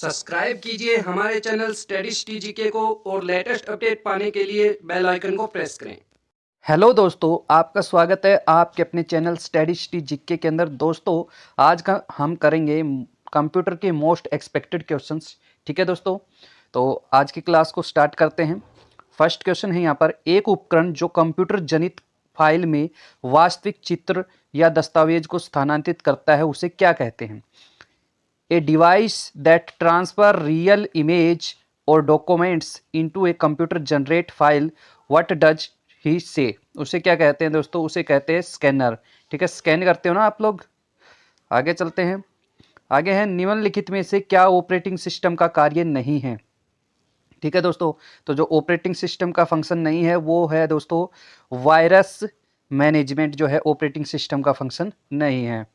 Subscribe कीजिए हमारे channel studies टीजीके को और लेटेस्ट अपडेट पाने के लिए बेल आइकन को प्रेस करें। हेलो दोस्तों, आपका स्वागत है आपके अपने चैनल स्टडीज टीजीके के अंदर। दोस्तों, आज का हम करेंगे कंप्यूटर के मोस्ट एक्सपेक्टेड क्वेश्चंस। ठीक है दोस्तों, तो आज की क्लास को स्टार्ट करते हैं। फर्स्ट क्वेश्चन है यहाँ पर, एक उपकरण जो कंप्यूटर जनित फाइल में वास्तविक चित्र या दस्तावेज को स्थानांतरित करता है उसे क्या कहते हैं? A device that transfer real image or documents into a computer generate file, what does he say? उसे क्या कहते हैं दोस्तों? उसे कहते हैं स्कैनर। ठीक है, स्कैन करते हो ना आप लोग। आगे चलते हैं। आगे है, निम्नलिखित में से क्या ऑपरेटिंग सिस्टम का कार्य नहीं है? ठीक है दोस्तों, तो जो ऑपरेटिंग सिस्टम का फंक्शन नहीं है वो है दोस्तों वायरस मैनेजमेंट, जो है ऑपरेटिंग सिस्टम का फंक्शन नहीं है।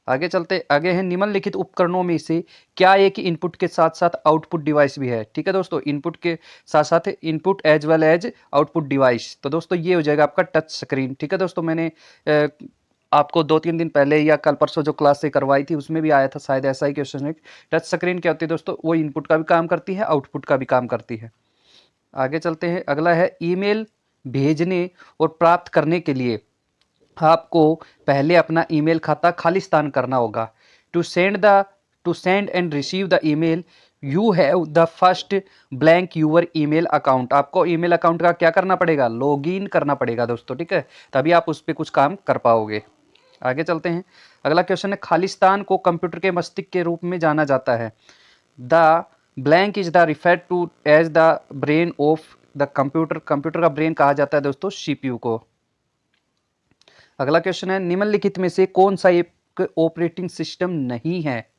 आगे चलते, आगे है, निम्नलिखित उपकरणों में से क्या एक इनपुट के साथ साथ आउटपुट डिवाइस भी है? ठीक है दोस्तों, इनपुट के साथ साथ input as well as output device. तो दोस्तों ये हो जाएगा आपका टच स्क्रीन। ठीक है दोस्तों, मैंने आपको 2-3 दिन पहले या कल परसों जो क्लास से करवाई थी उसमें भी आया था शायद ऐसा ही क्वेश्चन। टच स्क्रीन क्या होती है दोस्तों? वो इनपुट का भी काम करती है, आउटपुट का भी काम करती है। आगे चलते हैं, अगला है, ईमेल भेजने और प्राप्त करने के लिए आपको पहले अपना ईमेल खाता खालिस्तान करना होगा। To send and receive the email you have the first blank your email account. आपको ईमेल अकाउंट का क्या करना पड़ेगा? लॉगिन करना पड़ेगा दोस्तों। ठीक है, तभी आप उस पर कुछ काम कर पाओगे। आगे चलते हैं, अगला क्वेश्चन है, खालिस्तान को कंप्यूटर के मस्तिष्क के रूप में जाना जाता है। The blank is the refer to as the brain of the computer. Computer का ब्रेन कहा जाता है दोस्तों सीपीयू को। अगला क्वेश्चन है, निम्नलिखित में से कौन सा एक ऑपरेटिंग सिस्टम नहीं है?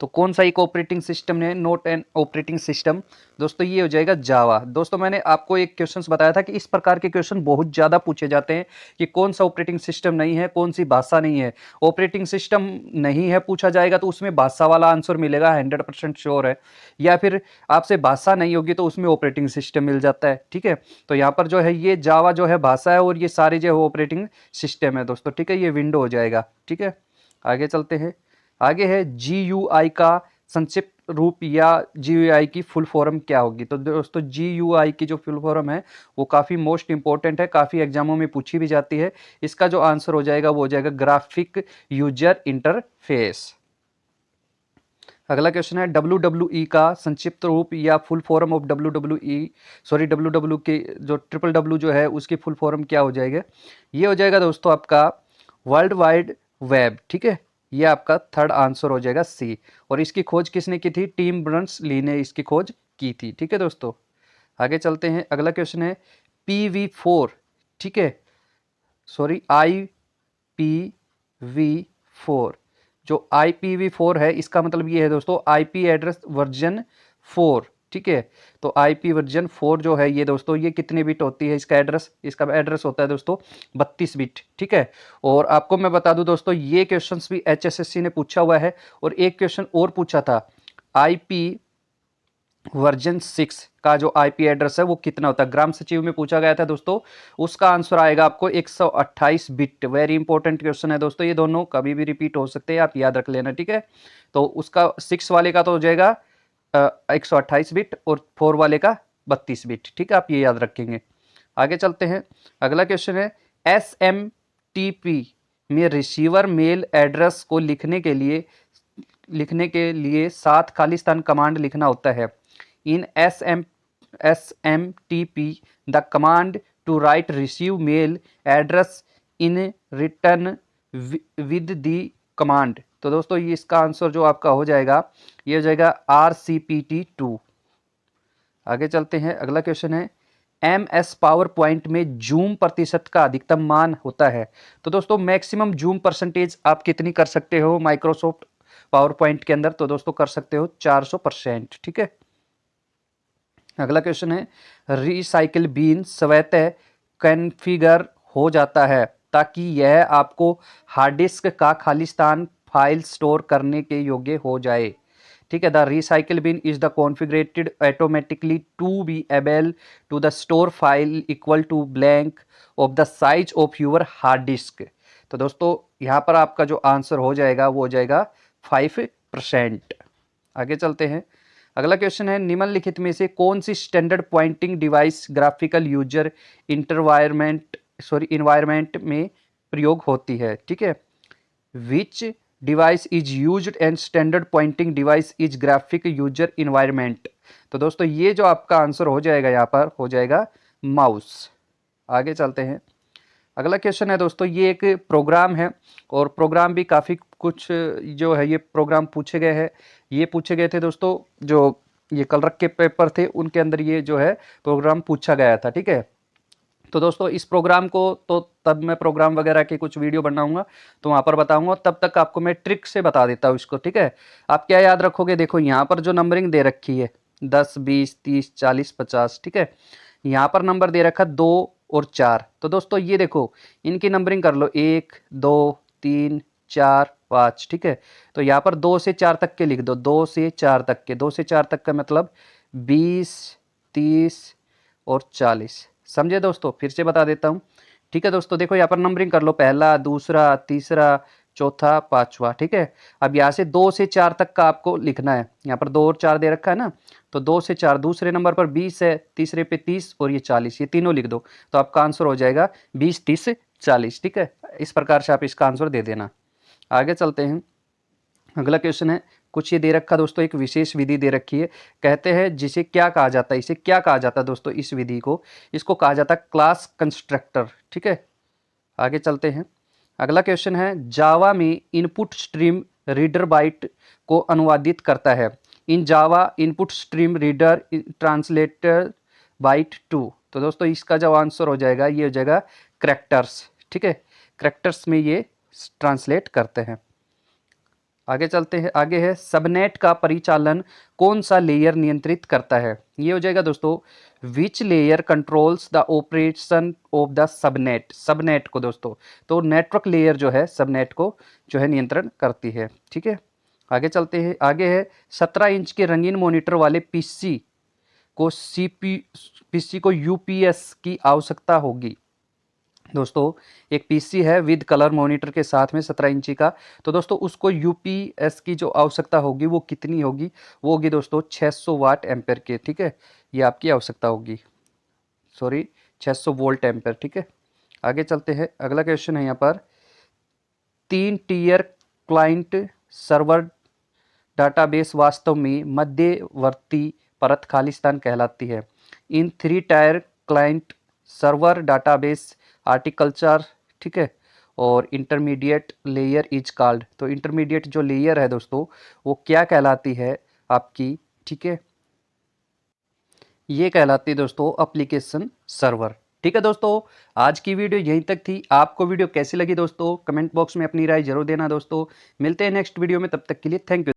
तो कौन सा एक ऑपरेटिंग सिस्टम है नॉट एन ऑपरेटिंग सिस्टम? दोस्तों ये हो जाएगा जावा। दोस्तों मैंने आपको एक क्वेश्चन बताया था कि इस प्रकार के क्वेश्चन बहुत ज़्यादा पूछे जाते हैं कि कौन सा ऑपरेटिंग सिस्टम नहीं है, कौन सी भाषा नहीं है। ऑपरेटिंग सिस्टम नहीं है पूछा जाएगा तो उसमें भाषा वाला आंसर मिलेगा, 100% श्योर है। या फिर आपसे भाषा नहीं होगी तो उसमें ऑपरेटिंग सिस्टम मिल जाता है। ठीक है, तो यहाँ पर जो है ये जावा जो है भाषा है और ये सारे जो है ऑपरेटिंग सिस्टम है दोस्तों। ठीक है, ये विंडो हो जाएगा। ठीक है, आगे चलते हैं। आगे है, GUI का संक्षिप्त रूप या GUI की फुल फॉर्म क्या होगी? तो दोस्तों GUI की जो फुल फॉर्म है वो काफ़ी मोस्ट इंपॉर्टेंट है, काफ़ी एग्जामों में पूछी भी जाती है। इसका जो आंसर हो जाएगा वो हो जाएगा ग्राफिक यूजर इंटरफेस। अगला क्वेश्चन है, WWE का संक्षिप्त रूप या फुल फॉर्म ऑफ WWE के जो WWW जो है उसकी फुल फॉर्म क्या हो जाएगा? ये हो जाएगा दोस्तों आपका वर्ल्ड वाइड वेब। ठीक है, ये आपका थर्ड आंसर हो जाएगा सी। और इसकी खोज किसने की थी? टिम बर्नर्स-ली ने इसकी खोज की थी। ठीक है दोस्तों, आगे चलते हैं। अगला क्वेश्चन है, PV4, ठीक है, सॉरी IPV4, जो IPV4 है इसका मतलब ये है दोस्तों IP एड्रेस वर्जन 4। ठीक है, तो IP वर्जन 4 जो है ये दोस्तों ये कितने बिट होती है? इसका एड्रेस होता है दोस्तों 32 बिट। ठीक है, और आपको मैं बता दूं दोस्तों ये क्वेश्चंस भी HSSC ने पूछा हुआ है। और एक क्वेश्चन और पूछा था, IP वर्जन 6 का जो IP एड्रेस है वो कितना होता है? ग्राम सचिव में पूछा गया था दोस्तों। उसका आंसर आएगा आपको 128 बिट। वेरी इंपॉर्टेंट क्वेश्चन है दोस्तों, ये दोनों कभी भी रिपीट हो सकते हैं, आप याद रख लेना। ठीक है, तो उसका 6 वाले का तो हो जाएगा 128 बिट और 4 वाले का 32 बिट। ठीक है, आप ये याद रखेंगे। आगे चलते हैं, अगला क्वेश्चन है, SMTP में रिसीवर मेल एड्रेस को लिखने के लिए 7 खालिस्तान कमांड लिखना होता है। In SMTP the command to write receive mail address in return with the command. तो दोस्तों ये इसका आंसर जो आपका हो जाएगा ये हो जाएगा RCPT2। आगे चलते हैं, अगला क्वेश्चन है, MS पावर पॉइंट में जूम प्रतिशत का अधिकतम मान होता है। तो दोस्तों मैक्सिमम जूम परसेंटेज आप कितनी कर सकते हो माइक्रोसॉफ्ट पावर पॉइंट के अंदर? तो दोस्तों कर सकते हो 400%। ठीक है, अगला क्वेश्चन है, रिसाइकिल बिन स्वतः कॉन्फ़िगर हो जाता है ताकि यह आपको हार्ड डिस्क का खालिस्तान फाइल स्टोर करने के योग्य हो जाए। ठीक है, the recycle bin is the configurated automatically to be able to the store file equal to blank of the size of your hard disk. तो दोस्तों यहाँ पर आपका जो आंसर हो जाएगा वो हो जाएगा 5%। आगे चलते हैं। अगला क्वेश्चन है, निम्नलिखित में से कौन सी standard pointing device graphical user environment में प्रयोग होती है। ठीक है, which device is used and standard pointing device is graphic user environment. तो दोस्तों ये जो आपका आंसर हो जाएगा यहाँ पर हो जाएगा माउस। आगे चलते हैं। अगला क्वेश्चन है दोस्तों, ये एक प्रोग्राम है और प्रोग्राम भी काफ़ी कुछ जो है ये प्रोग्राम पूछे गए हैं। ये पूछे गए थे दोस्तों, जो ये कल रख के पेपर थे उनके अंदर ये जो है प्रोग्राम पूछा गया था। ठीक है, तो दोस्तों इस प्रोग्राम को तो तब मैं प्रोग्राम वगैरह की कुछ वीडियो बनाऊंगा तो वहाँ पर बताऊंगा, तब तक आपको मैं ट्रिक से बता देता हूँ इसको। ठीक है, आप क्या याद रखोगे, देखो यहाँ पर जो नंबरिंग दे रखी है 10, 20, 30, 40, 50। ठीक है, यहाँ पर नंबर दे रखा 2 और 4। तो दोस्तों ये देखो इनकी नंबरिंग कर लो 1, 2, 3, 4, 5। ठीक है, तो यहाँ पर 2 से 4 तक के लिख दो, 2 से 4 तक के, 2 से 4 तक का मतलब 20, 30 और 40। समझे दोस्तों, फिर से बता देता हूँ। ठीक है दोस्तों, देखो यहाँ पर नंबरिंग कर लो, पहला, दूसरा, तीसरा, चौथा, पांचवा। ठीक है, अब यहाँ से 2 से 4 तक का आपको लिखना है। यहाँ पर 2 और 4 दे रखा है ना, तो 2 से 4, दूसरे नंबर पर 20 है, तीसरे पे 30 और ये 40, ये तीनों लिख दो तो आपका आंसर हो जाएगा 20, 30, 40। ठीक है, इस प्रकार से आप इसका आंसर दे देना। आगे चलते हैं। अगला क्वेश्चन है, कुछ ये दे रखा दोस्तों, एक विशेष विधि दे रखी है, कहते हैं जिसे क्या कहा जाता है, इसे क्या कहा जाता है दोस्तों, इस विधि को, इसको कहा जाता है क्लास कंस्ट्रक्टर। ठीक है, आगे चलते हैं। अगला क्वेश्चन है, जावा में इनपुट स्ट्रीम रीडर बाइट को अनुवादित करता है। In Java input stream reader translator byte to. तो दोस्तों इसका जो आंसर हो जाएगा ये हो जाएगा करैक्टर्स। ठीक है, करैक्टर्स में ये ट्रांसलेट करते हैं। आगे चलते हैं। आगे है, सबनेट का परिचालन कौन सा लेयर नियंत्रित करता है। ये हो जाएगा दोस्तों, which layer controls the operation of the subnet. Subnet को दोस्तों, तो नेटवर्क लेयर जो है सबनेट को जो है नियंत्रण करती है। ठीक है, आगे चलते हैं। आगे है, 17 इंच के रंगीन मॉनिटर वाले पीसी को यूपीएस की आवश्यकता होगी। दोस्तों एक पीसी है विद कलर मॉनिटर के साथ में 17 इंची का, तो दोस्तों उसको यूपीएस की जो आवश्यकता होगी वो कितनी होगी, वो होगी दोस्तों 600 वाट एम्पेयर के। ठीक है, ये आपकी आवश्यकता होगी, सॉरी 600 वोल्ट एम्पेयर। ठीक है, आगे चलते हैं। अगला क्वेश्चन है यहाँ पर, 3 टीयर क्लाइंट सर्वर डाटाबेस वास्तव में मध्यवर्ती परत खालिस्तान कहलाती है। इन 3 टायर क्लाइंट सर्वर डाटाबेस आर्टिकल्चर। ठीक है, और इंटरमीडिएट लेयर इज कॉल्ड। तो इंटरमीडिएट जो लेयर है दोस्तों वो क्या कहलाती है आपकी। ठीक है, ये कहलाती है दोस्तों एप्लीकेशन सर्वर। ठीक है दोस्तों, आज की वीडियो यहीं तक थी। आपको वीडियो कैसी लगी दोस्तों, कमेंट बॉक्स में अपनी राय जरूर देना दोस्तों। मिलते हैं नेक्स्ट वीडियो में, तब तक के लिए थैंक यू।